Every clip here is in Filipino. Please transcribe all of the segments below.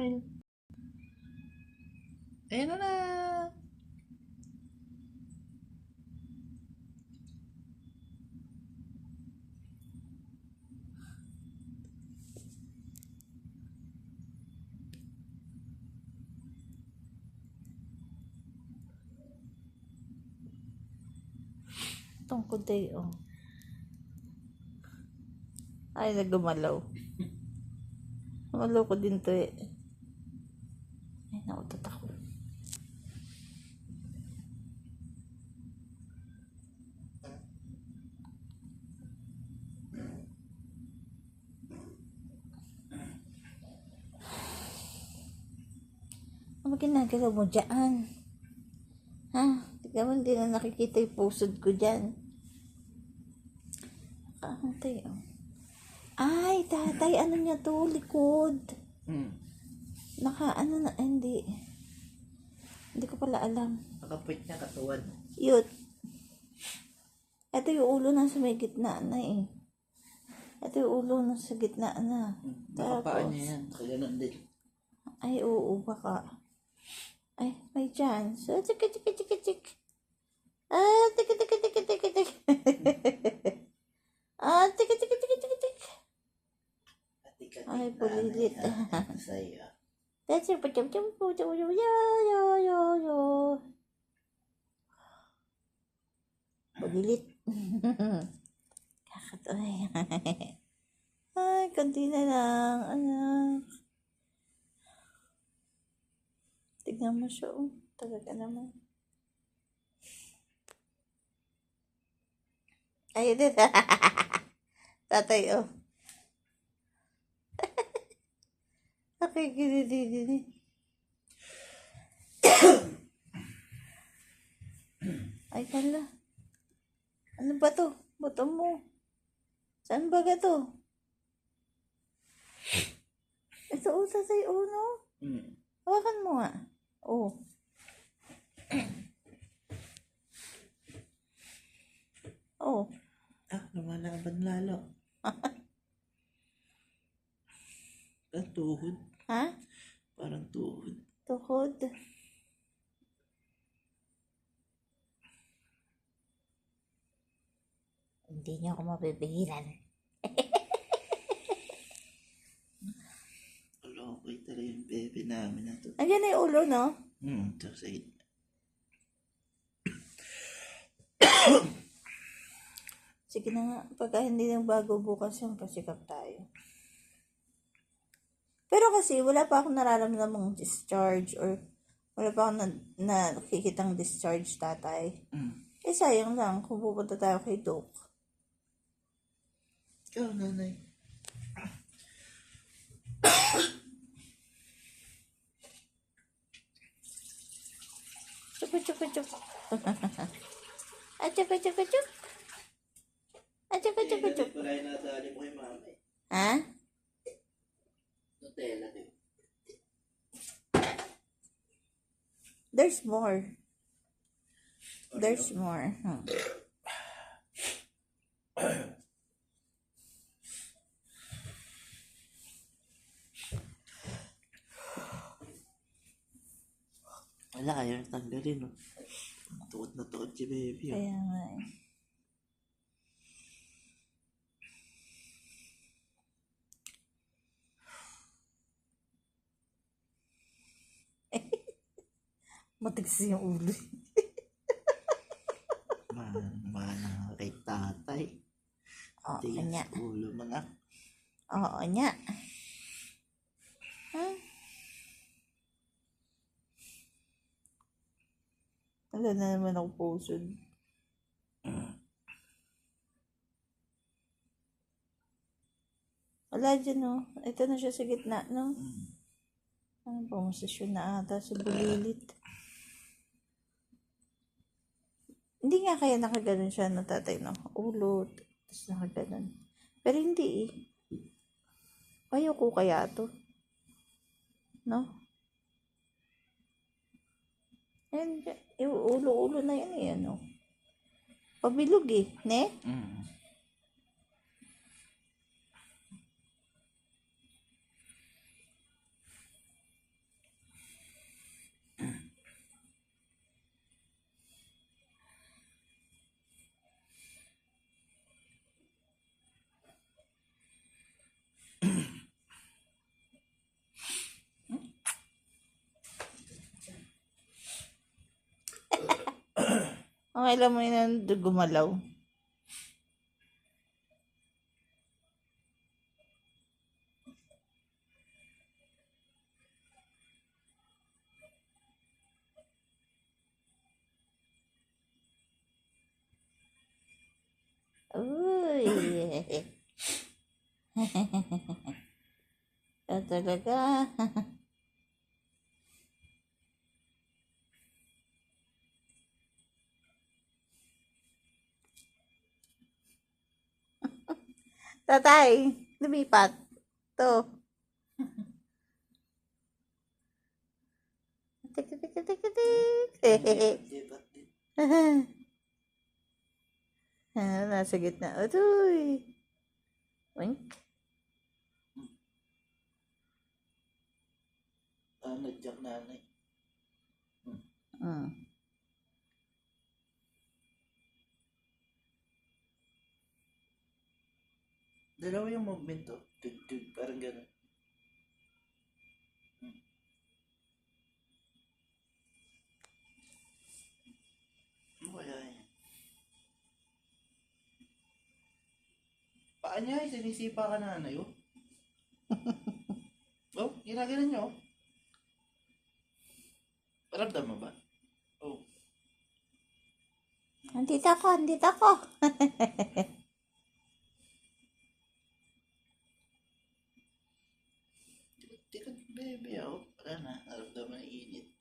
Smile. Ayan na. Tungkod tayo. Ay, nagumalaw. Gumalaw ko din to eh. Ay, nautot ako. Ano ginagalaw mo dyan? Ha? Tignan mo, hindi na nakikita yung pusod ko dyan. Ano tayo? Ay, tatay, ano niya to? Likod. Ano na, hindi. Hindi ko pala alam. Nakapwit niya katawan. Yun. Ito yung ulo na sa may gitna na eh. Ito yung ulo na sa gitna na. Nakapaan niya yan. Kaganon din. Ay, oo, baka. Ay, may chance. Ah, tik. Ah, tik. Ah, tik. Ay, pulilit. Sa'yo. That's it. Pulilit. Kakatoy. Ay, konti na lang, anak. Tignan mo siya, oh. Talaga naman. Ayun din. Tatay, oh. Okay, gini. Ay, kala. Ano ba to? Buto mo. Saan ba ga to? Ito, oh, tatay, oh, no? Hawakan mo nga. Oh. Oh. Ah, lumalaban lalo. Tuhod. Ha? Parang tuhod. Tuhod. Hindi niyo ako mabibihiran. Okay talaga yung bebe namin na to. Ayan na yung ulo, no? Ito sa gitna. Sige na nga. Pagka hindi nang bago bukas yung pasikap tayo. Pero kasi wala pa akong nararamdamang discharge or wala pa akong nakikitang discharge, tatay. Eh sayang lang kung pupunta tayo kay Doc. Ikaw, nanay. Chup. Chup. Wala yung nadali mo kay mama eh. Ha? Nutella din. There's more. There's more. Wala, ayaw tanggalin, no? Tuod na tuod si baby. Oh. Kaya nga eh. Matigsi yung ulo. Mana kay tatay. Oo, anya. Ulo mo na. Oo, anya. Ha? Wala na naman ako pusod. Wala dyan, no? Ito na siya sa gitna, no? Ano ba, masasyon na ata sa bulilit. Hindi nga kaya nakaganon siya, no, tatay, no? Ulo, tapos nakaganon. Pero hindi eh. Ayoko kaya to. No? And, yung ulo-ulo na yan eh, ano? Pabilog eh, ne? Okay lang mo yun gumalaw. Uy. Talaga. Tatay, lumipat. To. Tik, tik, tik, tik, tik. Lipat din. Nasa gitna. Utoy. Wink. Nadyak nanay. Mm. Dalawa yung movement to. Parang gano'n. Ano kaya yan? Paa niya, sinisipa ka nanay, oh. Oh, ginagalan niyo, oh. Paramdam mo ba? Oh. Andito ako, andito ako. Tikot, baby, oh. Wala na, naramdaman ng init.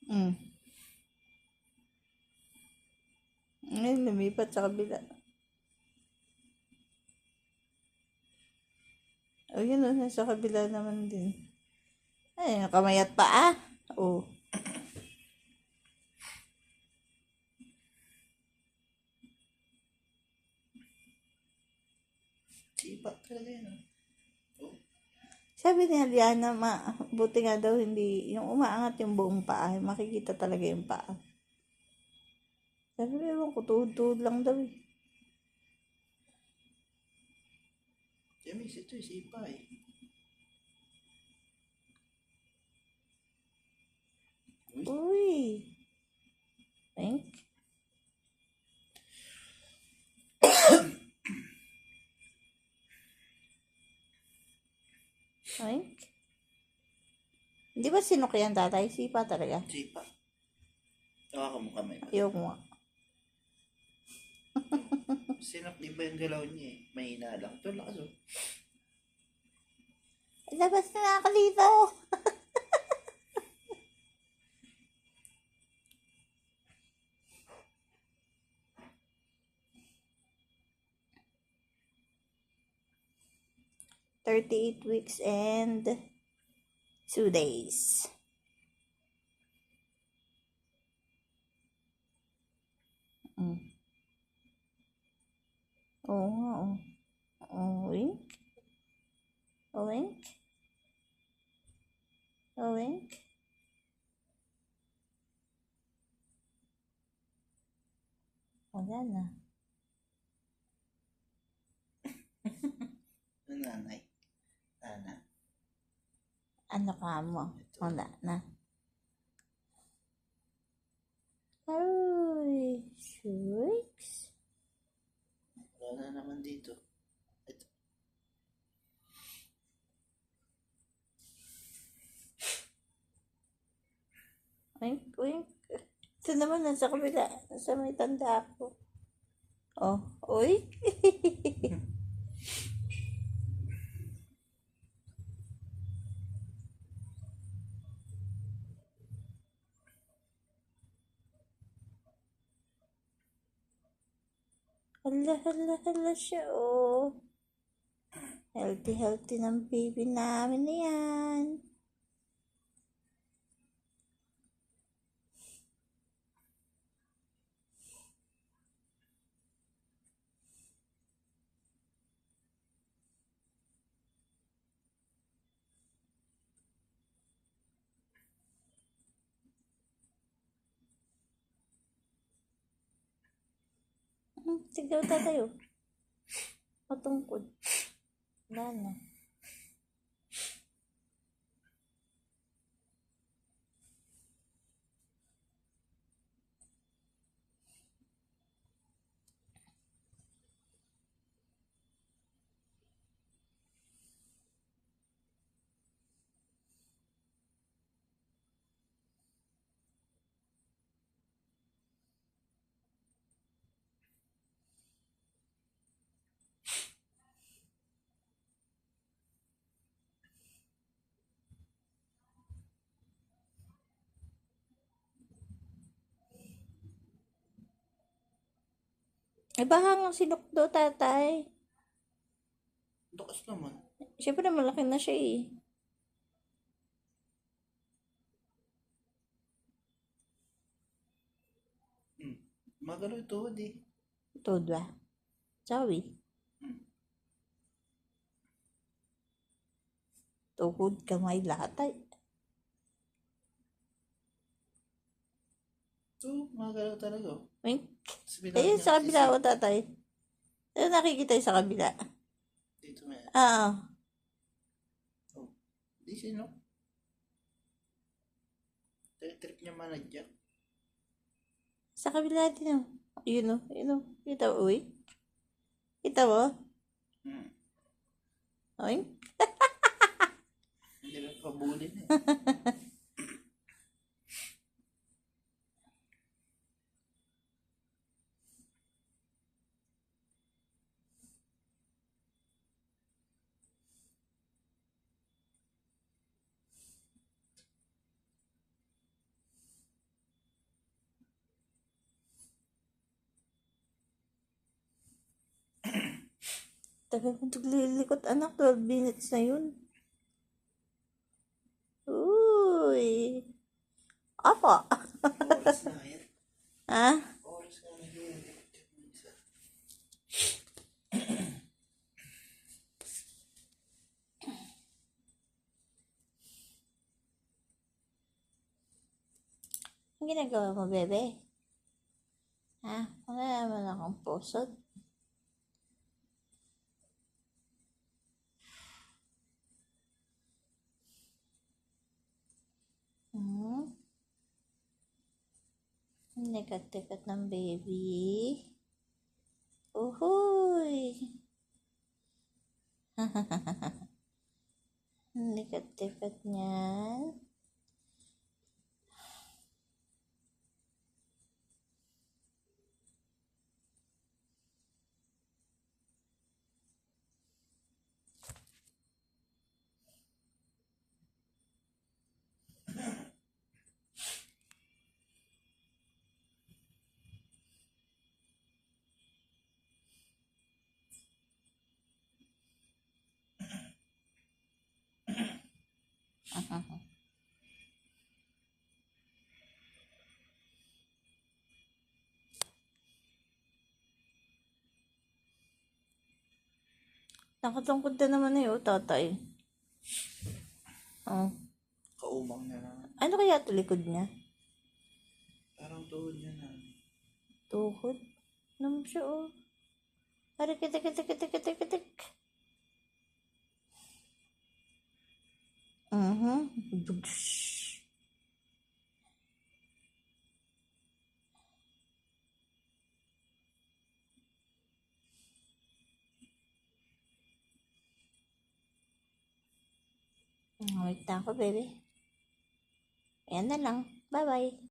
Mm. Ngayon, lumipat sa kabila. O, yun o, nasa kabila naman din. Ay, nakamayat pa ah. Oh. Sipa talaga yan, oh. Sabi ni Aliana, buti nga daw hindi, yung umaangat yung buong paa, makikita talaga yung paa. Sabi ko, ewan ko, tuhod-tuhod lang daw eh. James, ito yung sipa eh. Uy. Wink. Wink. Hindi ba sinukyan tatay? Sipa talaga. Sipa. Tawa ka mo kamay. Ayoko nga. Sinok din ba yung galaw niya eh? Mahina lang. Ito lakas oh. Labas na ako dito. "38 weeks and 2 days." Mm. Oo nga, oh. Oh, wink. Oh, wink. Oh, wink. Wala na. Nanay. Nana. Ano ka mo? Wala na. Ay, shucks. Wala na naman dito. Ito. Wink, wink. Ito naman, nasa kabila. Nasa may tanda ako. Oh, uy. Hala, hala, hala siya, oh. Healthy, healthy ng baby namin na yan. Sigaw tayo. Matungkod. Wala na. Eh, baka nga sinukdo, tatay. Lakas naman. Siyempre, malaki na siya eh. Magalaw ito, di. Tuhod ba? Sawi. Tuhod, kamay, lahat ay. Ito, magalaw talaga. Ay, Sabi ayun, niya, sa kabila ko, tatay. Ayun, nakikita yung sa kabila. Dito may. Oo. Oh. Di sino? Trip niya manager. Sa kabila din, oh. Yun, oh. Yun, oh. Kita mo, uy. Kita mo? Ay, Hindi lang pabulin eh. tagal mo naglilikot, anak. 12 minutes na yun. Uy. Apa? Oras na yan. Ha? Oras na yan. Ang ginagawa mo, bebe? Ha? Wala naman akong pusod. Hmm? Ang likat-likat ng baby. Uhuy! Ang likat-likat niyan. Nakatungkod na naman eh, oh, tatay. Oh. Kaumang na naman. Ano kaya ito likod niya? Parang tuhod niya na. Tuhod? Naman siya, oh. Ari, kitik. Dugs. Wait na ako, baby. Ayan na lang. Bye-bye.